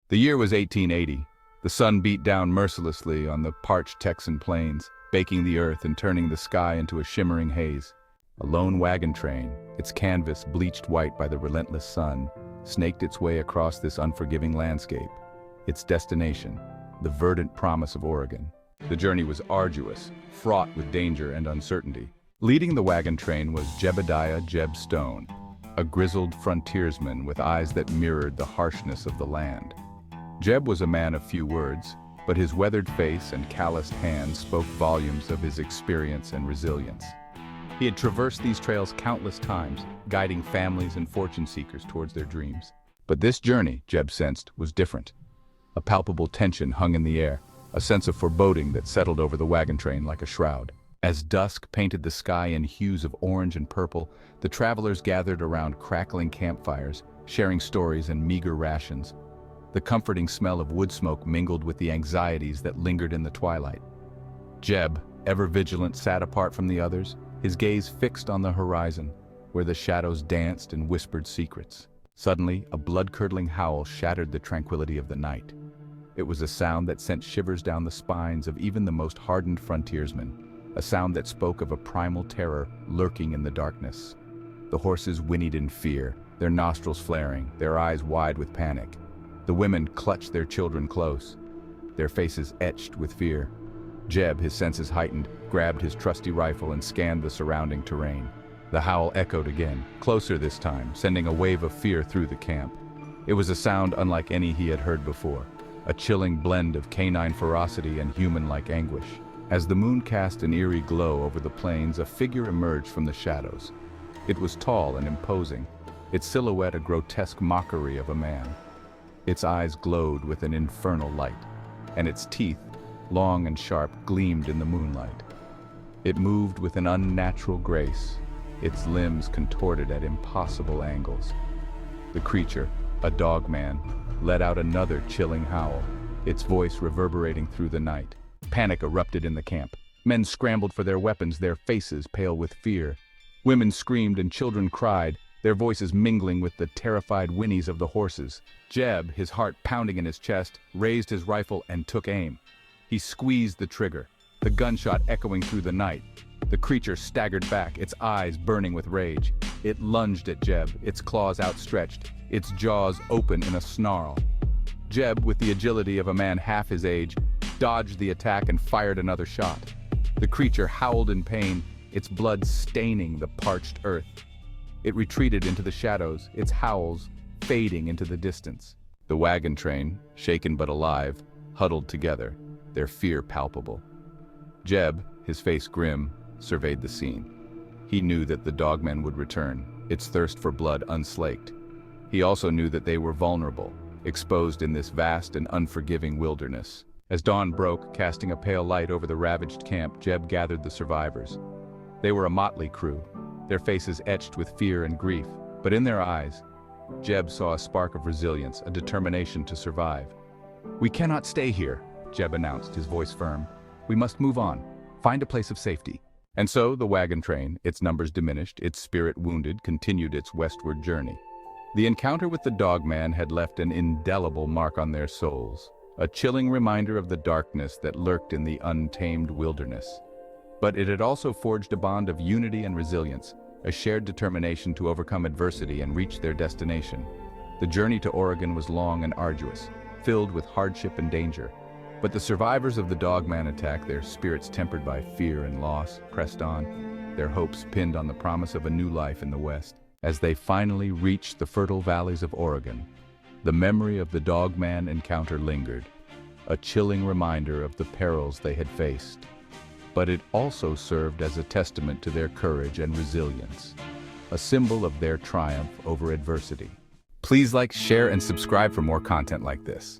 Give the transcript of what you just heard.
The year was 1880. The sun beat down mercilessly on the parched Texan plains, baking the earth and turning the sky into a shimmering haze. A lone wagon train, its canvas bleached white by the relentless sun, snaked its way across this unforgiving landscape. Its destination, the verdant promise of Oregon. The journey was arduous, fraught with danger and uncertainty. Leading the wagon train was Jebediah "Jeb" Stone, a grizzled frontiersman with eyes that mirrored the harshness of the land. Jeb was a man of few words, but his weathered face and calloused hands spoke volumes of his experience and resilience. He had traversed these trails countless times, guiding families and fortune seekers towards their dreams. But this journey, Jeb sensed, was different. A palpable tension hung in the air, a sense of foreboding that settled over the wagon train like a shroud. As dusk painted the sky in hues of orange and purple, the travelers gathered around crackling campfires, sharing stories and meager rations. The comforting smell of wood smoke mingled with the anxieties that lingered in the twilight. Jeb, ever vigilant, sat apart from the others, his gaze fixed on the horizon, where the shadows danced and whispered secrets. Suddenly, a blood-curdling howl shattered the tranquility of the night. It was a sound that sent shivers down the spines of even the most hardened frontiersmen, a sound that spoke of a primal terror lurking in the darkness. The horses whinnied in fear, their nostrils flaring, their eyes wide with panic. The women clutched their children close, their faces etched with fear. Jeb, his senses heightened, grabbed his trusty rifle and scanned the surrounding terrain. The howl echoed again, closer this time, sending a wave of fear through the camp. It was a sound unlike any he had heard before, a chilling blend of canine ferocity and human-like anguish. As the moon cast an eerie glow over the plains, a figure emerged from the shadows. It was tall and imposing, its silhouette a grotesque mockery of a man. Its eyes glowed with an infernal light, and its teeth, long and sharp, gleamed in the moonlight. It moved with an unnatural grace, its limbs contorted at impossible angles. The creature, a dogman, let out another chilling howl, its voice reverberating through the night. Panic erupted in the camp. Men scrambled for their weapons, their faces pale with fear. Women screamed and children cried, their voices mingling with the terrified whinnies of the horses. Jeb, his heart pounding in his chest, raised his rifle and took aim. He squeezed the trigger, the gunshot echoing through the night. The creature staggered back, its eyes burning with rage. It lunged at Jeb, its claws outstretched, its jaws open in a snarl. Jeb, with the agility of a man half his age, dodged the attack and fired another shot. The creature howled in pain, its blood staining the parched earth. It retreated into the shadows, its howls fading into the distance. The wagon train, shaken but alive, huddled together, their fear palpable. Jeb, his face grim, surveyed the scene. He knew that the dogmen would return, its thirst for blood unslaked. He also knew that they were vulnerable, exposed in this vast and unforgiving wilderness. As dawn broke, casting a pale light over the ravaged camp, Jeb gathered the survivors. They were a motley crew, their faces etched with fear and grief, but in their eyes, Jeb saw a spark of resilience, a determination to survive. "We cannot stay here," Jeb announced, his voice firm. "We must move on, find a place of safety." And so the wagon train, its numbers diminished, its spirit wounded, continued its westward journey. The encounter with the dogman had left an indelible mark on their souls, a chilling reminder of the darkness that lurked in the untamed wilderness. But it had also forged a bond of unity and resilience, a shared determination to overcome adversity and reach their destination. The journey to Oregon was long and arduous, filled with hardship and danger. But the survivors of the dogman attack, their spirits tempered by fear and loss, pressed on, their hopes pinned on the promise of a new life in the West. As they finally reached the fertile valleys of Oregon, the memory of the dogman encounter lingered, a chilling reminder of the perils they had faced. But it also served as a testament to their courage and resilience, a symbol of their triumph over adversity. Please like, share, and subscribe for more content like this.